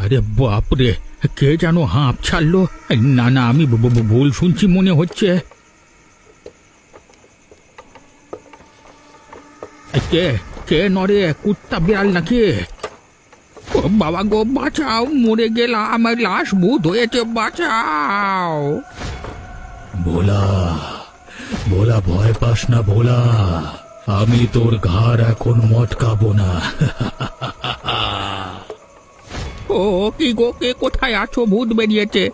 আরে বাপরে, কে যেন হাঁপ ছাড়লো। না না, আমি ভুল শুনছি মনে হচ্ছে। কে কে নরে, কুত্তা বিড়াল নাকি? ও বাবা গো, বাঁচাও, মরে গেলাম, আমার লাশ ভূত হয়েছে, বাঁচাও। ভোলা, ভোলা, ভয় পাস না ভোলা, আমি তোর ঘাড় এখন মটকাবো না। ও কি গো, কে কোথায় আছো? ভূত বেরিয়েছে।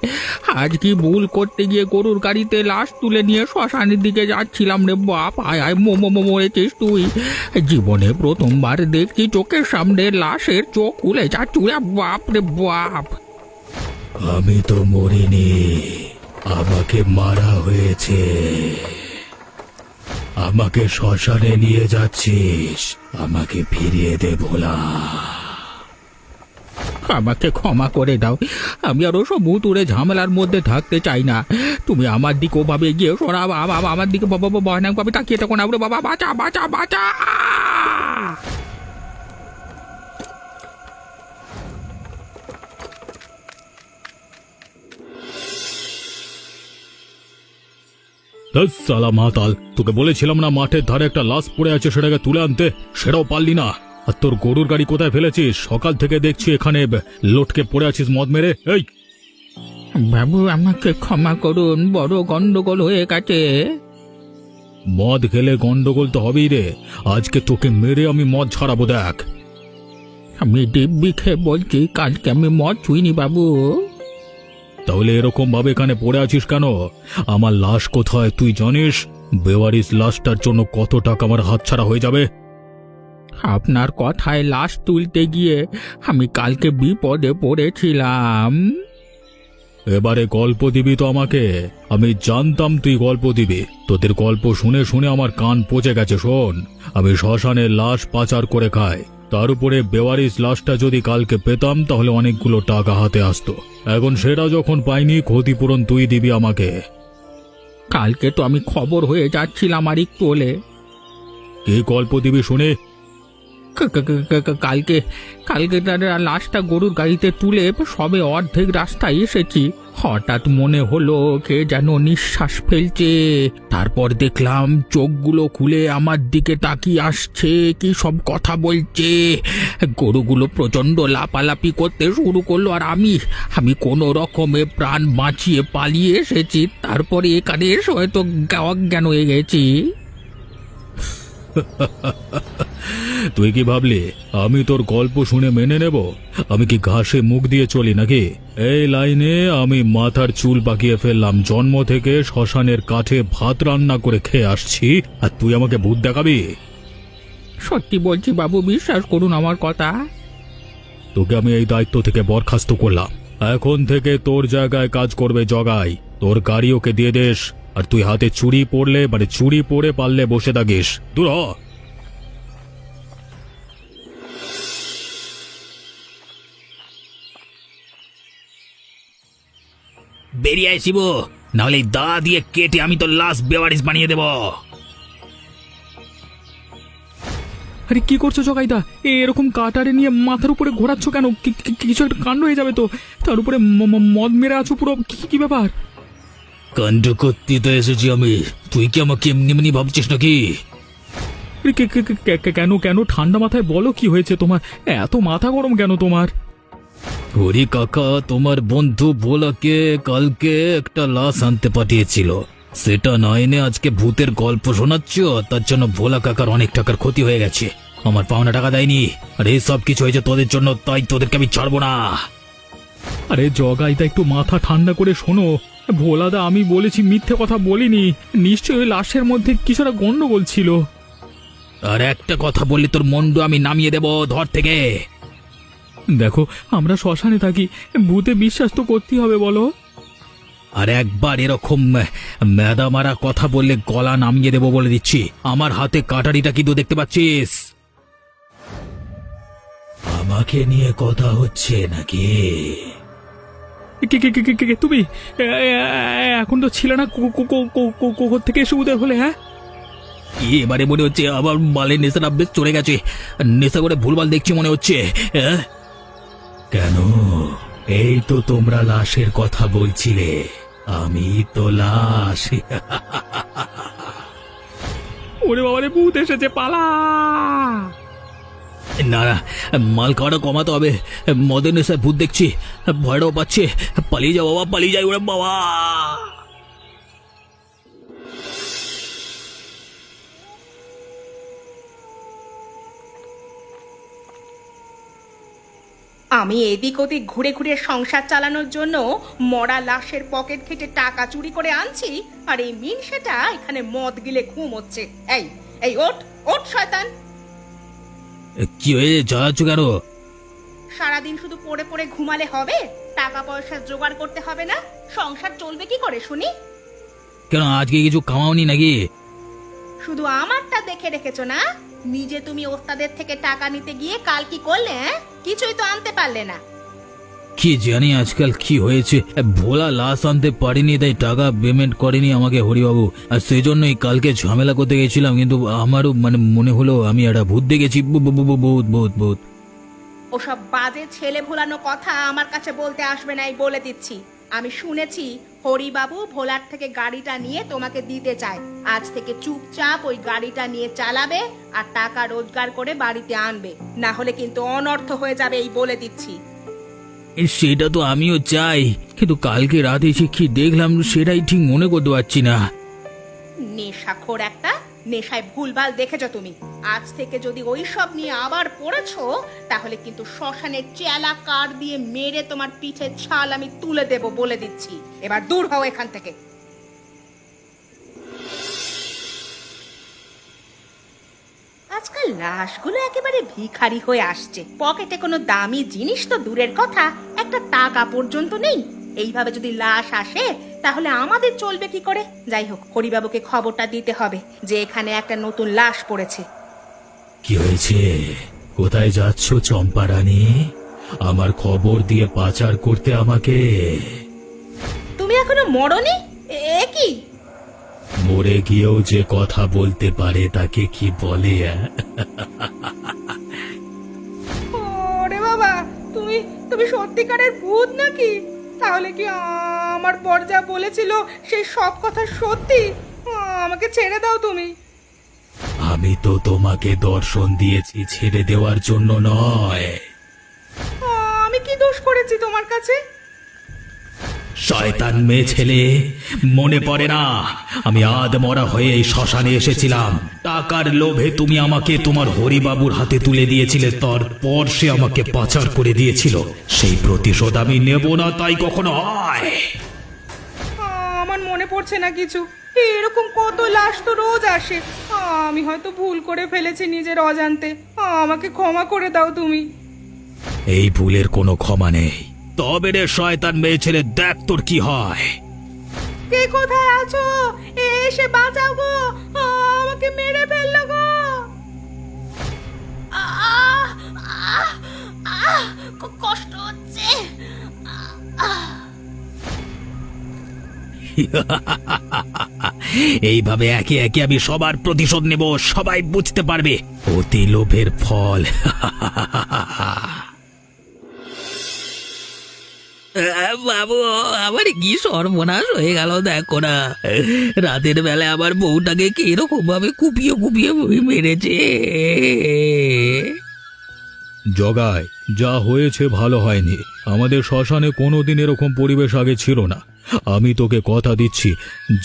আজ কি ভুল করতে গিয়ে গরুর গাড়িতে লাশ তুলে নিয়ে শ্মশানের দিকে যাচ্ছিলাম রে বাপ। আয় আয়, মরেছিস তুই? জীবনে প্রথমবার দেখছি চোখের সামনে লাশের চোখ খুলে যাচ্ছে রে বাপ রে বাপ। আমি তো মরিনি, আমাকে মারা হয়েছে। আমাকে শ্মশানে নিয়ে যাচ্ছিস, আমাকে ফিরিয়ে দে ভোলা। আমাকে ক্ষমা করে দাও, আমি আর ওসব ভুতুড়ে ঝামেলার মধ্যে থাকতে চাই না। তুমি আমার দিকে ওভাবে গিয়ে সরা, আমার দিকে ভয়ানক ভাবে তাকিয়ে তখন আমরা, বাবা বাঁচা বাঁচা বাঁচা। সালা মাতাল, তোকে বলেছিলাম না মাঠের ধারে একটা লাশ পড়ে আছে, সেটাকে তুলে আনতে, সেটাও পারলি না। আর তোর গরুর গাড়ি কোথায় ফেলেছিস? সকাল থেকে দেখছি এখানে লটকে পড়ে আছিস মদ মেরে। এই বাবু, আমাকে ক্ষমা করুন, বড় গন্ডগোল হয়ে গেছে। মদ খেলে গন্ডগোল তো হবেই রে, আজকে তোকে মেরে আমি মদ ছাড়াবো দেখ। আমি দিব্যি খেয়ে বলছি, কালকে আমি মদ ছুঁইনি বাবু। তাহলে এরকম ভাবে এখানে পড়ে আছিস কেন? আমার লাশ কোথায় তুই জানিস? বেওয়ারিশ লাশটার জন্য কত টাকা আমার হাতছাড়া হয়ে যাবে। আপনার কথায় লাশ তুলতে গিয়ে আমি কালকে বিপদে পড়েছিলাম। এবারে গল্প দিবি তো আমাকে? আমি জানতাম তুই গল্প দিবি, তোদের গল্প শুনে শুনে আমার কান পচে গেছে। শোন, আমি শ্মশানের লাশ পাচার করে খাই, তার উপরে বেওয়ারিশ লাশটা যদি কালকে পেতাম তাহলে অনেকগুলো টাকা হাতে আসতো। এখন সেটা যখন পাইনি, ক্ষতিপূরণ তুই দিবি আমাকে। কালকে তো আমি খবর হয়ে যাচ্ছিলাম আর একটু হলে। কি গল্প দিবি শুনে? কালকে কালকে তার লাশটা গরুর গাড়িতে তুলে সবে অর্ধেক রাস্তায় এসেছি, হঠাৎ মনে হলো কে যেন নিঃশ্বাস ফেলছে। তারপর দেখলাম চোখগুলো খুলে আমার দিকে তাকিয়ে আসছে, কি সব কথা বলছে। গরুগুলো প্রচন্ড লাপালাপি করতে শুরু করলো, আর আমি কোনো রকমে প্রাণ বাঁচিয়ে পালিয়ে এসেছি। তারপরে এখানে এসে হয়তো অজ্ঞান হয়ে গেছি। তুই কি ভাবলি আমি তোর গল্প শুনে মেনে নেব? আমি কি ঘাসে মুখ দিয়ে চলি নাকি? এই লাইনে আমি মাথার চুল পাকিয়ে ফেললাম, জন্ম থেকে শ্মশানের কাঠে ভাত রান্না করে খেয়ে আসছি, আর তুই আমাকে ভূত দেখাবি? সত্যি বলছি বাবু, বিশ্বাস করুন আমার কথা। তোকে আমি এই দায়িত্ব থেকে বরখাস্ত করলাম। এখন থেকে তোর জায়গায় কাজ করবে জগাই, তোর গাড়ি ওকে দিয়ে দেস। আর তুই হাতে চুড়ি পরলে, মানে চুড়ি পরে পারলে বসে থাকিস, দূর হ। বেরিয়ে আয় শিবু, নাহলে দা দিয়ে কেটে আমি তো লাশ বেওয়ারিশ বানিয়ে দেব। আরে কি করছো জগাইদা? এরকম কাটারে নিয়ে মাথার উপরে ঘোরাচ্ছ কেন? কিছু একটা কাণ্ড হয়ে যাবে তো। তার উপরে মদ মেরে আছো পুরো, কি ব্যাপার? কাণ্ড করতে তো এসেছি আমি, তুই কি আমাকে এমনি এমনি ভাবছিস নাকি? কেন কেন ঠান্ডা মাথায় বলো, কি হয়েছে তোমার? এত মাথা গরম কেন তোমার? হরি কাকা তোমার বন্ধু ভোলাকে কালকে একটা লাশ আনতে পাঠিয়েছিল, সেটা না এনে আজকে ভূতের গল্প শোনাচ্ছ। তার জন্য ভোলা কাকার অনেক টাকার ক্ষতি হয়ে গেছে, আমার পাওনা টাকা দেয়নি। আর এই সব কিছু হয়েছে তোদের জন্য, তাই তোদেরকে আমি ছাড়বো না। আরে জগাইদা, একটু মাথা ঠান্ডা করে শোনো। ভোলাদা, আমি বলেছি, মিথ্যে কথা বলিনি। নিশ্চয়ই ওই লাশের মধ্যে কিছুটা গন্ডগোল ছিল। আর একটা কথা বললে তোর মন্ডু আমি নামিয়ে দেব ধর থেকে। দেখো, আমরা শ্মশানে থাকি, ভূতে বিশ্বাস তো করতেই হবে বলো। আর একবার এরকম মেদা মারা কথা বললে গলা নামিয়ে দেব বলে দিচ্ছি। আমার হাতে কাটারিটা কিন্তু দেখতে পাচ্ছিস? আমাকে নিয়ে কথা হচ্ছে নাকি? তুমি এখন তো ছিল না, থেকে এসে উদয় হলে? হ্যাঁ, এবারে মনে হচ্ছে আবার মালের নেশাটা বেশ চলে গেছে। নেশা করে ভুলভাল দেখছি মনে হচ্ছে। কেন, এই তো তোমরা লাশের কথা বলছিলে, আমি তো লাশ। ওরে বাবা রে, ভূত এসেছে, পালা! না না, মাল খাওয়াটা কমাতে হবে। মদের নেশায় ভূত দেখছি, ভয়টাও পাচ্ছে। পালিয়ে যাও বাবা, পালিয়ে যাই। ওরে বাবা! আমি এদিক ওদিক ঘুরে ঘুরে সংসার চালানোর জন্য মরা লাশের পকেট ঘেটে টাকা চুরি করে আনছি, আর এই মিন সেটা এখানে মদ গিলে ঘুমোচ্ছে। এই এই ওঠ ওঠ শয়তান! কি হয়ে যাচ্ছ কেন? সারাদিন শুধু পড়ে পড়ে ঘুমালে হবে? টাকা পয়সা জোগাড় করতে হবে না? সংসার চলবে কি করে শুনি? কেন, আজকে কিছু কামাওনি নাকি? শুধু আমারটা দেখে রেখেছো না? নিজে তুমি ওস্তাদের থেকে টাকা নিতে গিয়ে কাল কি করলে? কিছুই তো আনতে পারলে না। কি জানি আজকাল কি হয়েছে, ভোলা লাশ আনতে পারিনি, তাই টাকা পেমেন্ট করেনি আমাকে হরিবাবু। আর সেই জন্যই কালকে ঝামেলা করতে গেছিলাম, কিন্তু আমারও মনে হলো আমি একটা ভূত দেখেছি। ভূত ভূত ভূত। ওসব বাজে ছেলে ভোলানো কথা আমার কাছে বলতে আসবে না, এই বলে দিচ্ছি। আমি শুনেছি হরিবাবু ভোলার থেকে গাড়িটা নিয়ে তোমাকে দিতে চায়। আজ থেকে চুপচাপ ওই গাড়িটা নিয়ে চালাবে আর টাকা রোজগার করে বাড়িতে আনবে, না হলে কিন্তু অনর্থ হয়ে যাবে, এই বলে দিচ্ছি। সেটা তো আমিও চাই, কিন্তু কালকে রাতে এসে কি দেখলাম সেটাই ঠিক মনে করতে পারছি না। নেশাখোর একটা, নেশায় ভুলভাল দেখেছো তুমি। আজ থেকে যদি ওই সব নিয়ে আবার পড়েছো, তাহলে কিন্তু শ্মশানের চেলা কাঠ দিয়ে মেরে তোমার পিঠের ছাল আমি তুলে দেব, বলে দিচ্ছি। এবার দূর হও এখান থেকে। আজকাল লাশগুলো একেবারে ভিখারি হয়ে আসছে। পকেটে কোনো দামি জিনিস তো দূরের কথা, একটা টাকা পর্যন্ত নেই। এইভাবে যদি লাশ আসে তাহলে আমাদের চলবে কি করে? যাই হোক, হরিবাবুকে খবরটা দিতে হবে যে এখানে একটা নতুন লাশ পড়েছে। কি হয়েছে? কোথায় যাচ্ছ চম্পা রানী? আমার খবর দিয়ে পাচার করতে আমাকে? তুমি এখনো মরনি? এ কি? মরে গিয়েও যে কথা বলতে পারে তাকে কি বলে? ওরে বাবা, তুমি তুমি সত্যিকারের ভূত নাকি? তাহলে কি আমার বর যা বলেছিল সেই সব কথা সত্যি? আমাকে ছেড়ে দাও তুমি। আমি তো তোমাকে দর্শন দিয়েছি ছেড়ে দেওয়ার জন্য নয়। আমি কি দোষ করেছি তোমার কাছে? শয়তান মেয়ে ছেলে, মনে পড়ে না আমি আধমরা হয়ে এই শ্মশানে এসেছিলাম? টাকার লোভে তুমি আমাকে তোমার হরিবাবুর হাতে তুলে দিয়েছিলে, তারপর সে আমাকে পাচার করে দিয়েছিল। সেই প্রতিশোধ আমি নেব না, তাই কখনো হয়? আমার মনে পড়ছে না কিছু। এরকম কত লাশ তো রোজ আসে। আমি হয়তো ভুল করে ফেলেছি নিজের অজান্তে। আমাকে ক্ষমা করে দাও তুমি। এই ভুলের কোনো ক্ষমা নেই। তবে রে শয়তান মেয়ে ছেলে, দেখ তোর কি হয়। কে কোথায় আছো? এসে বাঁচাও গো, আমাকে মেরে ফেললো গো। কষ্ট হচ্ছে। এইভাবে একে একে আমি সবার প্রতিশোধ নেব, সবাই বুঝতে পারবে অতি লোভের ফল। বাবু, আমার কি সর্বনাশ হয়ে গেল দেখো না। রাতের বেলা আমার বউটাকে কিরকম ভাবে কুপিয়ে কুপিয়ে মেরেছে। জগাই, যা হয়েছে ভালো হয়নি। আমাদের শ্মশানে কোনোদিন এরকম পরিবেশ আগে ছিল না। আমি তোকে কথা দিচ্ছি,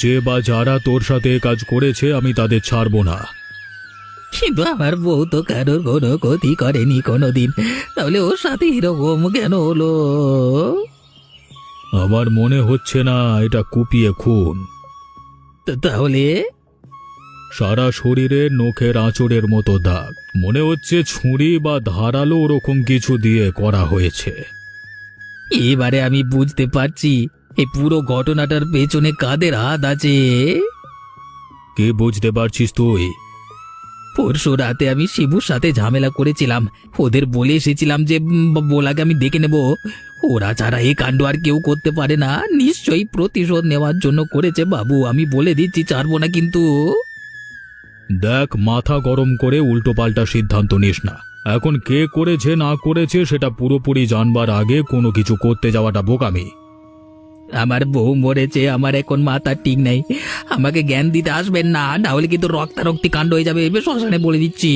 যে বা যারা তোর সাথে এ কাজ করেছে আমি তাদের ছাড়বো না। কিন্তু আমার বউ তো কারোর কোনো ক্ষতি করেনি কোনোদিন, তাহলে ওর সাথে এরকম কেন হলো? আমার মনে হচ্ছে না এটা কুপিয়ে খুন। তাহলে সারা শরীরে নখের আঁচড়ের মতো দাগ, মনে হচ্ছে ছুরি বা ধারালো ওরকম কিছু দিয়ে করা হয়েছে। এবারে আমি বুঝতে পারছি এই পুরো ঘটনাটার পেছনে কাদের হাত আছে। কে বুঝতে পারছিস তুই? পরশু রাতে আমি শিবুর সাথে ঝামেলা করেছিলাম। ওদের বলে এসেছিলাম যে বোলাকে আমি দেখে নেব। ওরা ছাড়া এই কাণ্ড আর কেউ করতে পারে না। নিশ্চয়ই প্রতিশোধ নেওয়ার জন্য করেছে বাবু, আমি বলে দিচ্ছি, ছাড়বো না কিন্তু। দেখ, মাথা গরম করে উল্টোপাল্টা সিদ্ধান্ত নিস না। এখন কে করেছে না করেছে সেটা পুরোপুরি জানবার আগে কোনো কিছু করতে যাওয়াটা বোকামি। আমার বউ মরেছে, আমার এখন মাথা ঠিক নেই, আমাকে জ্ঞান দিতে আসবেন না, না হলে কিন্তু রক্তারক্তি কাণ্ড হয়ে যাবে, শ্মশানে বলে দিচ্ছি।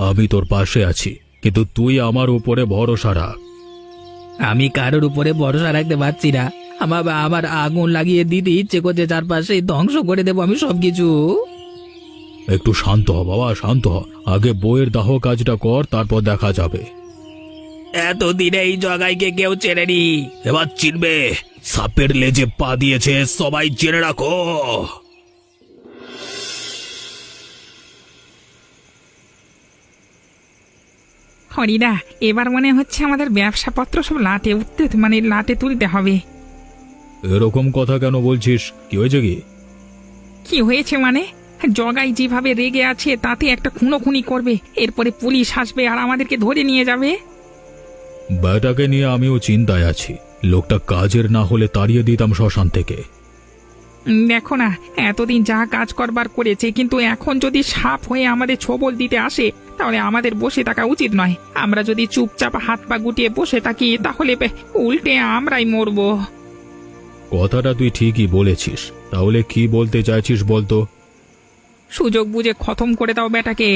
আমি তোর পাশে আছি, কিন্তু তুই আমার উপরে ভরসা রাখ। আমি কারোর উপরে ভরসা রাখতে পারছি না। আমার আগুন লাগিয়ে দিতে ইচ্ছে করছে, চারপাশে ধ্বংস করে দেবো আমি সবকিছু। একটু শান্ত হ বাবা, শান্ত হ। আগে বইয়ের দাহ কাজটা কর, তারপর দেখা যাবে। এতদিনে এই জগাইকে কেউ চেনেনি, এবার চিনবে। সাপের লেজে পা দিয়েছে, সবাই জেনে রাখো। হরিদা, এবার মনে হচ্ছে আমাদের ব্যবসাপত্র সব লাটে তুলতে হবে। এরকম কথা কেন বলছিস? কি হয়েছে কি? কি হয়েছে মানে, জগাই যেভাবে রেগে আছে তাতে একটা খুনোখুনি করবে, এরপরে পুলিশ আসবে আর আমাদেরকে ধরে নিয়ে যাবে। ব্যাটাকে নিয়ে আমিও চিন্তায় আছি। লোকটা কাজের না হলে তাড়িয়ে দিতাম শ্মশান থেকে। দেখো না, এতদিন যা কাজ করবার করেছে, কিন্তু এখন যদি সাপ হয়ে আমাদের ছোবল দিতে আসে তাহলে আমাদের বসে থাকা উচিত নয়। আমরা যদি চুপচাপ হাত পা গুটিয়ে বসে থাকি তাহলে উল্টে আমরাই মরবো। কথাটা তুই ঠিকই বলেছিস। তাহলে কি বলতে চাইছিস বলতো? সুযোগ বুঝে খতম করে দাও বেটাকে।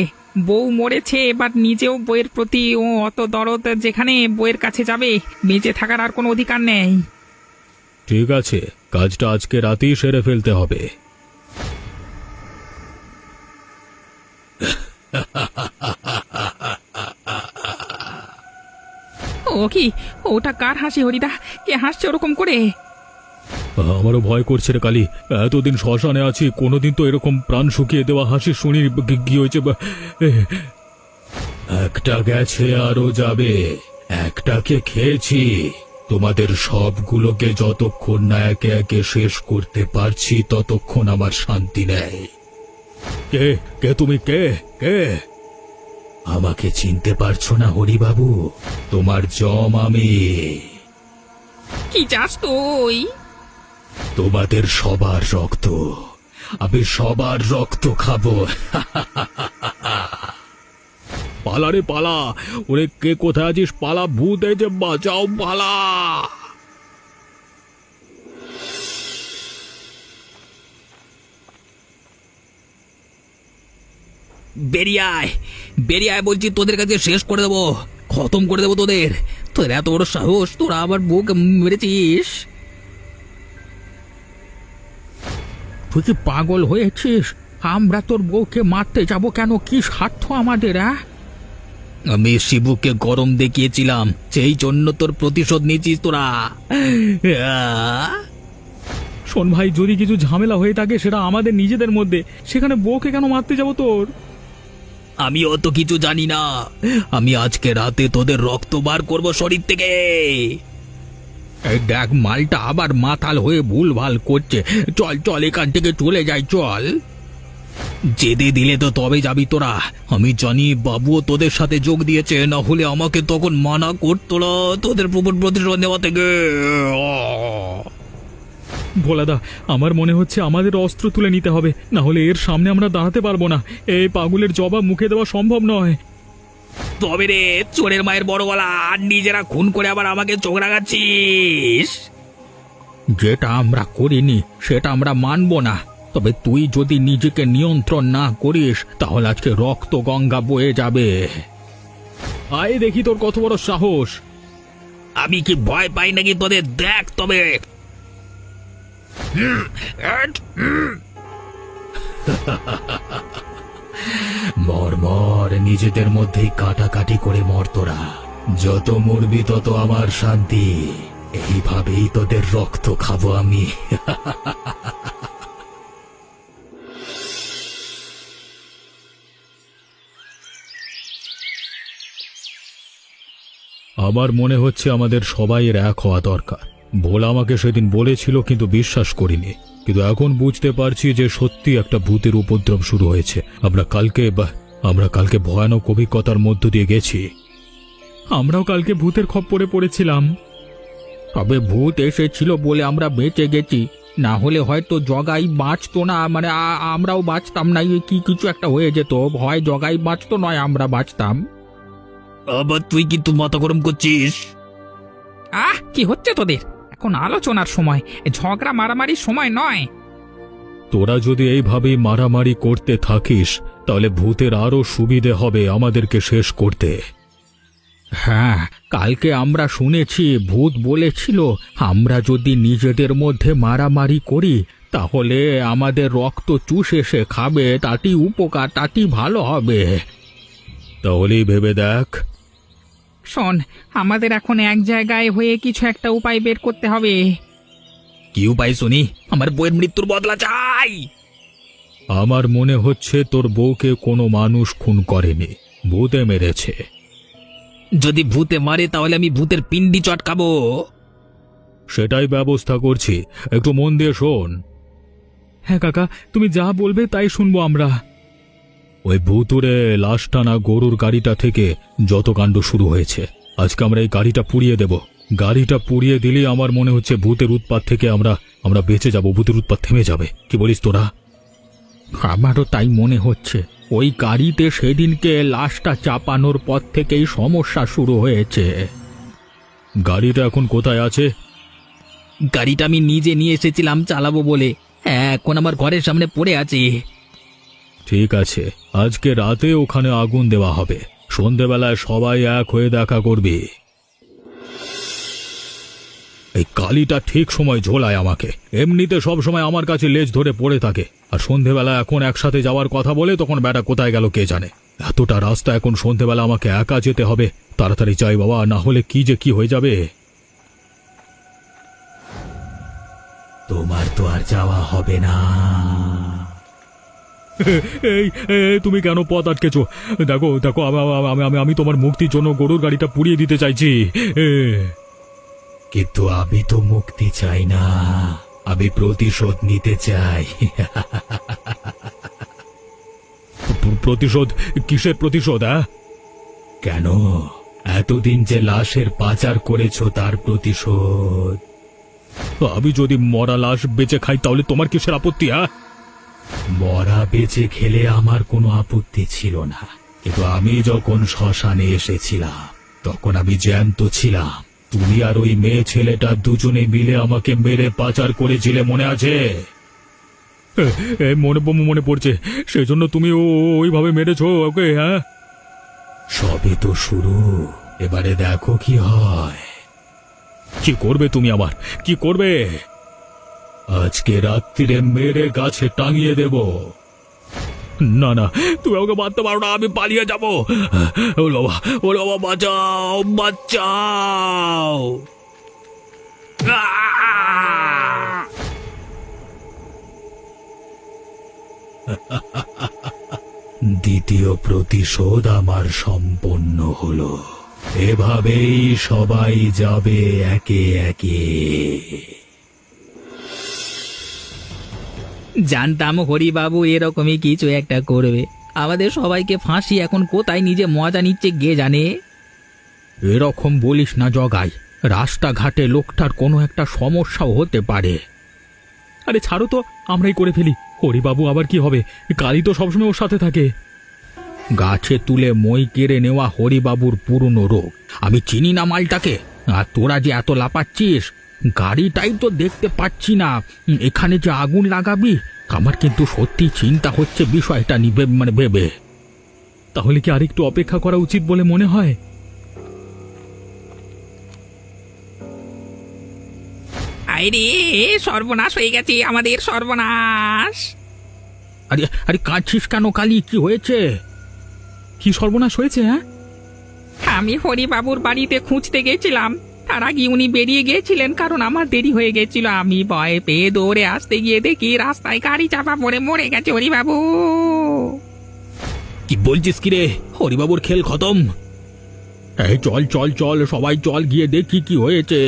বউ মরেছে, এবার নিজেও বইয়ের প্রতি অত দরদ, যেখানে বইয়ের কাছে যাবে বেঁচে থাকার আর কোনো অধিকার নেই। ঠিক আছে, কাজটা আজকে রাতেই সেরে ফেলতে হবে। ও কি, ওটা কার হাসি হরিদা? কে হাসছে ওরকম করে? আমারও ভয় করছে রে কালী। এতদিন শ্মশানে আছি, কোনোদিন তো এরকম প্রাণ শুকিয়ে দেওয়া হাসি শুনি। কি হয়েছে? একটা গেছে, আরো যাবে। একটাকে খেয়েছি। তোমাদের সবগুলোকে যতক্ষণ না একে একে শেষ করতে পারছি ততক্ষণ আমার শান্তি নেই। কে কে তুমি? কে কে? আমাকে চিনতে পারছো না হরিবাবু? তোমার জম আমি। কি চাস তুই? তোমাদের সবার রক্ত। আমি সবার রক্ত খাবো। পালা রে পালা! ওরে কে কোথায় আছিস? পালা! ভূত এসে বাঁচাও, পালা! বেরিয়ে আয়, বেরিয়ে আয় বলছি, তোদের কাছে শেষ করে দেবো, খতম করে দেবো তোদের। তোদের এত বড় সাহস, তোরা আবার বউকে মেরেছিস। তুই কি পাগল হয়েছিস? আমরা তোর বউকে মারতে যাব কেন? কি স্বার্থ আমাদের? আমি শিবুকে গরম দেখিয়েছিলাম, সেই জন্য তোর প্রতিশোধ নিয়েছিস তোরা। শোন ভাই, যদি কিছু ঝামেলা হয়ে থাকে সেটা আমাদের নিজেদের মধ্যে, সেখানে বউকে কেন মারতে যাব তোর? আমি অত কিছু জানি না। আমি আজকে রাতে তোদের রক্ত বার করবো শরীর থেকে। এই দেখ, মালটা আবার মাতাল হয়ে ভুলভাল করছে। চল চল, এখান থেকে চলে যাই, চল। যেতে দিলে তো তবে যাবি তোরা। আমি জানি বাবুও তোদের সাথে যোগ দিয়েছে, না হলে আমাকে তখন মানা করতো না তোদের প্রতিশোধ নেওয়া থেকে। ভোলাদা, আমার মনে হচ্ছে আমাদের অস্ত্র তুলে নিতে হবে, না হলে এর সামনে আমরা দাঁড়াতে পারবো না। এই পাগলের জবাব মুখে দেওয়া সম্ভব নয়। তবে রে, চোরের মায়ের বড় গলা, আর নিজেরা খুন করে আবার আমাকে চোখ রাখাচ্ছিস। যেটা আমরা করিনি সেটা আমরা মানব না। তবে তুই যদি নিজেকে নিয়ন্ত্রণ না করিস তাহলে আজকে রক্ত গঙ্গা বয়ে যাবে। আয় দেখি তোর কত বড় সাহস। আমি কি ভয় পাই নাকি তোদের? দেখ তবে। মর মর, নিজেদের মধ্যেই কাটাকাটি করে মর তোরা। যত মরবি তত আমার শান্তি। এইভাবেই তোদের রক্ত খাবো আমি। আমার মনে হচ্ছে আমাদের সবাইয়ের এক হওয়া দরকার। ভোলা আমাকে সেদিন বলেছিল, কিন্তু বিশ্বাস করিনি। কিন্তু এখন বুঝতে পারছি যে সত্যি একটা ভূতের উপদ্রব শুরু হয়েছে। আমরা কালকে ভয়ানক অভিজ্ঞতার মধ্য দিয়ে গেছি। আমরাও কালকে ভূতের খপ্পরে পড়েছিলাম। তবে ভূত এসেছিল বলে আমরা বেঁচে গেছি। না হলে হয়তো জগাই বাঁচতো না, মানে আমরাও বাঁচতাম না। এই কি কিছু একটা হয়ে যেত, হয় জগাই বাঁচতো নয় আমরা বাঁচতাম। আবার তুই কিন্তু মাথা গরম করছিস। কি হচ্ছে তোদের? এখন আলোচনার সময়, ঝগড়া মারামারির সময় নয়। তোরা যদি এইভাবেই মারামারি করতে থাকিস তাহলে ভূতের আরো সুবিধে হবে আমাদেরকে শেষ করতে। হ্যাঁ, কালকে আমরা শুনেছি ভূত বলেছিল আমরা যদি নিজেদের মধ্যে মারামারি করি তাহলে আমাদের রক্ত চুষে সে খাবে, তাতেই উপকার, তাতেই ভালো হবে। তাহলেই ভেবে দেখ। শোন, আমাদের এখন এক জায়গায় হয়ে কিছু একটা উপায় বের করতে হবে। কি উপায় শুনি? আমার বউয়ের মৃত্যুর বদলা চাই। আমার মনে হচ্ছে তোর বউকে কোনো মানুষ খুন করেনি, ভূতে মেরেছে। যদি ভূতে মারে তাহলে আমি ভূতের পিন্ডি চটকাবো। সেটাই ব্যবস্থা করছি, একটু মন দিয়ে শোন। হ্যাঁ কাকা, তুমি যা বলবে তাই শুনবো আমরা। ওই ভূতুরে লাশ টানা গরুর গাড়িটা থেকে যত কাণ্ড শুরু হয়েছে, আজকে আমরা এই গাড়িটা পুড়িয়ে দেব। গাড়িটা পুড়িয়ে দিলেই আমার মনে হচ্ছে ভূতের উৎপাত থেকে আমরা বেঁচে যাব, ভূতের উৎপাত থেমে যাবে। কি বলিস তোরা? আমারও তাই মনে হচ্ছে। ওই গাড়িতে সেদিনকে লাশটা চাপানোর পর থেকেই সমস্যা শুরু হয়েছে। গাড়িটা এখন কোথায় আছে? গাড়িটা আমি নিজে নিয়ে এসেছিলাম চালাবো বলে, এখন আমার ঘরের সামনে পড়ে আছে। ঠিক আছে, আজকে রাতে ওখানে আগুন দেওয়া হবে, সন্ধেবেলায় সবাই এক হয়ে দেখা করবি। এই কালিটা ঠিক সময় ঝোলায় আমাকে, এমনিতে সব সময় আমার কাছে লেজ ধরে পড়ে থাকে, আর সন্ধেবেলা এখন একসাথে যাওয়ার কথা বলে তখন বেটা কোথায় গেল কে জানে। এতটা রাস্তা এখন সন্ধেবেলা আমাকে একা যেতে হবে, তাড়াতাড়ি চাই বাবা, না হলে কি যে কি হয়ে যাবে। তোমার তো আর যাওয়া হবে না। এই তুমি কেন পথ আটকেছো? দেখো দেখো, আমি তোমার মুক্তির জন্য গরুর গাড়িটা পুড়িয়ে দিতে চাইছি। কিন্তু আমি তো মুক্তি চাই না, আমি প্রতিশোধ নিতে চাই। প্রতিশোধ? কিসের প্রতিশোধ? কেন? এতদিন যে লাশের পাচার করেছো তার প্রতিশোধ। আমি যদি মরা লাশ বেঁচে খাই তাহলে তোমার কিসের আপত্তি? মরা বেঁচে খেলে আমার কোনো আপত্তি ছিল না, কিন্তু আমি যখন শ্মশানে এসেছিলাম তখন আমি জ্যান্ত ছিলাম। তুমি আর ওই মেয়ে ছেলেটা দুজনে মিলে আমাকে মেরে পাচার করেছিলে, মনে আছে? মনে পড়ছে, সেজন্য তুমি ওইভাবে মেরেছো ওকে? হ্যাঁ, সবে তো শুরু, এবারে দেখো কি হয়। কি করবে তুমি? আমার কি করবে? আজকে রাত্রিরে মেরে গাছে টাঙিয়ে দেব। না না, তুমি আমাকে মারতে পারো না, আমি পালিয়ে যাবো। ও বাবা, বাঁচাও বাঁচাও। দ্বিতীয় প্রতিশোধ আমার সম্পন্ন হলো। এভাবেই সবাই যাবে একে একে। জানতাম হরিবাবু এরকমই কিছু একটা করবে। আমাদের সবাইকে ফাঁসি এখন কোথায় নিজে মজা নিচ্ছে কে জানে। এরকম বলিস না জগাই, রাস্তাঘাটে লোকটার কোনো একটা সমস্যাও হতে পারে। আরে ছাড়ো তো, আমরাই করে ফেলি। হরিবাবু আবার কি হবে? কালী তো সবসময় ওর সাথে থাকে। গাছে তুলে মই কেড়ে নেওয়া হরিবাবুর পুরনো রোগ। আমি চিনি না মালটাকে, আর তোরা যে এত লাপাচ্ছিস, গাড়িটাই তো দেখতে পাচ্ছি না, এখানে যে আগুন লাগাবি, আমার কিন্তু সত্যি চিন্তা হচ্ছে বিষয়টা নিবে ভেবে। তাহলে কি আরেকটু অপেক্ষা করা উচিত বলে মনে হয়? আরে সর্বনাশ হয়ে গেছে, আমাদের সর্বনাশ। আরে আরে কাঁদছিস কেন কালী? কি হয়েছে? কি সর্বনাশ হয়েছে? হ্যাঁ, আমি হরিবাবুর বাড়িতে খুঁজতে গেছিলাম, তার আগে উনি বেরিয়ে গিয়েছিলেন, কারণ আমার দেরি হয়ে গেছিল। আমি ভয়ে পেয়ে দৌড়ে আসতে গিয়ে দেখি রাস্তায় গাড়ি চাপা পড়ে মরে গেছে হরিবাবু। কি বলছিস কি রে? হরিবাবুর খেল খতম? এই চল চল চল, সবাই চল গিয়ে দেখি কি হয়েছে।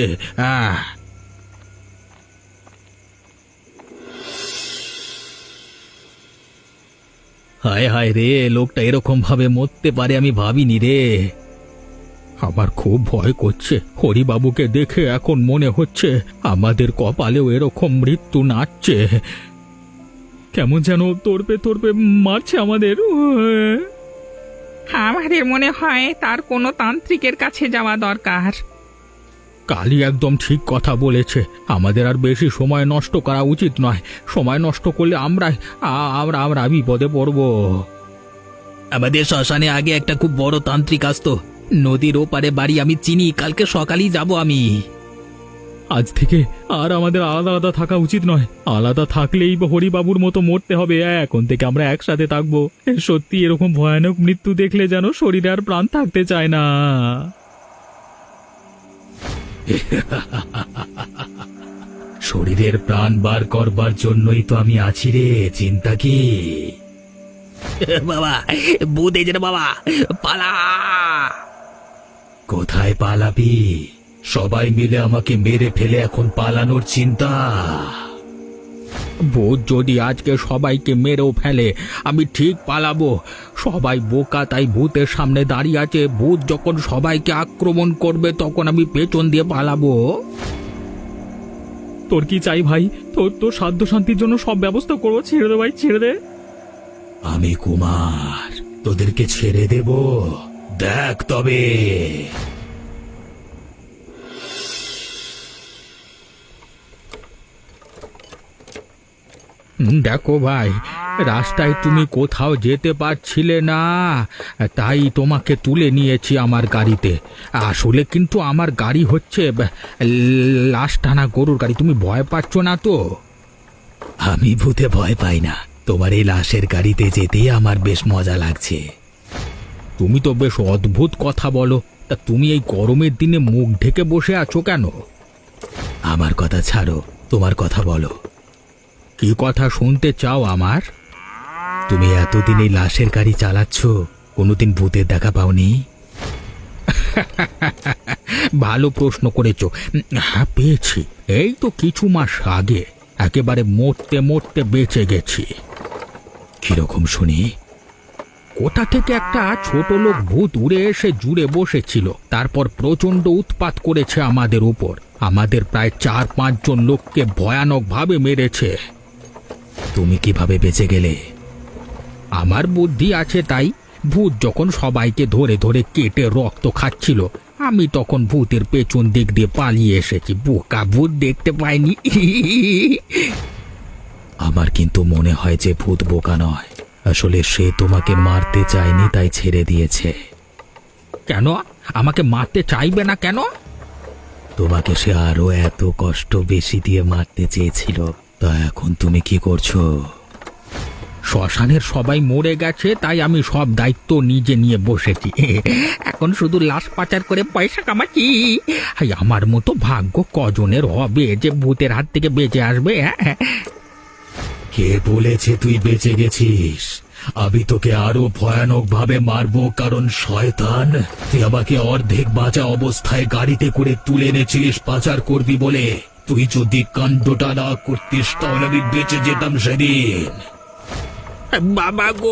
হায় হায় রে, লোকটা এরকম ভাবে মরতে পারে আমি ভাবিনি রে। আমার খুব ভয় করছে। হরিবাবুকে দেখে এখন মনে হচ্ছে আমাদের কপালেও এরকম মৃত্যু নাচছে। কেমন যেন তোরপে তোরপে মারছে আমাদের। আমাদের মনে হয় তার কোনো তান্ত্রিকের কাছে যাওয়া দরকার। কালী একদম ঠিক কথা বলেছে। আমাদের আর বেশি সময় নষ্ট করা উচিত নয়। সময় নষ্ট করলে আমরা বিপদে পড়ব। আমাদের শ্মশানে আগে একটা খুব বড় তান্ত্রিক আসতো, নদীর ওপারে বাড়ি আমি চিনি, কালকে সকালেই যাব আমি। আজ থেকে আর আমাদের আলাদা আলাদা থাকা উচিত নয়। আলাদা থাকলেই হরিবাবুর মতো মরতে হবে। এখন থেকে আমরা একসাথে থাকবো। সত্যি এরকম ভয়ানক মৃত্যু দেখলে যেন শরীরে আর প্রাণ থাকতে চায় না। শরীরের প্রাণ বার করবার জন্যই তো আমি আছি রে, চিন্তা কি? বাবা ভূত এসে রে বাবা, পালা! কোথায় পালাবি? সবাই মিলে আমাকে মেরে ফেলে এখন পালানোর চিন্তা? ভূত যদি আজকে সবাইকে মেরেও ফেলে আমি ঠিক পালাবো। সবাই বোকা তাই ভূতের সামনে দাঁড়িয়ে আছে। ভূত যখন সবাইকে আক্রমণ করবে তখন আমি পেছন দিয়ে পালাবো। তোর কি চাই ভাই? তোর সাধ্য শান্তির জন্য সব ব্যবস্থা করবো। ছেড়ে দে ভাই, ছেড়ে দে। আমি কুমার, তোদেরকে ছেড়ে দেব? দেখ তবে। দেখো ভাই, রাস্তায় তুমি কোথাও যেতে পারছিলে না, তাই তোমাকে তুলে নিয়েছি আমার গাড়িতে। আসলে কিন্তু আমার গাড়ি হচ্ছে লাশ টানা গরুর গাড়ি। তুমি ভয় পাচ্ছ না তো? আমি ভূতে ভয় পাই না, তোমার এই লাশের গাড়িতে যেতেই আমার বেশ মজা লাগছে। তুমি তো বেশ অদ্ভুত কথা বলো। তা তুমি এই গরমের দিনে মুখ ঢেকে বসে আছো কেন? আমার কথা ছাড়ো, তোমার কথা বলো। কি কথা শুনতে চাও আমার? তুমি এতদিন এই লাশের গাড়ি চালাচ্ছ, কোনোদিন ভূতের দেখা পাওনি? ভালো প্রশ্ন করেছো। হ্যাঁ পেয়েছি, এই তো কিছু মাস আগে একেবারে মরতে মরতে বেঁচে গেছি। কিরকম শুনি? কোথা থেকে একটা ছোট লোক ভূত উড়ে এসে জুড়ে বসেছিল। তারপর প্রচন্ড উৎপাত করেছে আমাদের উপর। আমাদের প্রায় 4-5 জন লোককে ভয়ানকভাবে মেরেছে। তুমি কিভাবে বেঁচে গেলে? আমার বুদ্ধি আছে তাই। ভূত যখন সবাইকে ধরে ধরে কেটে রক্ত খাচ্ছিল, আমি তখন ভূতের পেছন দিক দিয়ে পালিয়ে এসেছি। বোকা ভূত দেখতে পাইনি। আমার কিন্তু মনে হয় যে ভূত বোকা নয়, আসলে সে তোমাকে মারতে চায়নি তাই ছেড়ে দিয়েছে। কেন আমাকে মারতে চাইবে না কেন? তোমাকে সে আরো এত কষ্ট বেশি দিয়ে মারতে চেয়েছিল। তা এখন তুমি কি করছো? শ্মশানের সবাই মরে গেছে তাই আমি সব দায়িত্ব নিজে নিয়ে বসেছি। এখন শুধু লাশ পাচার করে পয়সা কামাচ্ছি। আমার মতো ভাগ্য কজনের হবে যে ভূতের হাত থেকে বেঁচে আসবে? কে বলেছে তুই বেঁচে গেছিস? আমি তোকে আরো ভয়ানক ভাবে মারবো, কারণ শয়তান তুই আমাকে অর্ধেক বাঁচা অবস্থায় গাড়িতে করে তুলে এনেছিলিস পাচার করবি বলে। তুই যদি কাণ্ডটা না করতিস তাহলে আমি বেঁচে যেতাম সেদিন। বাবা গো,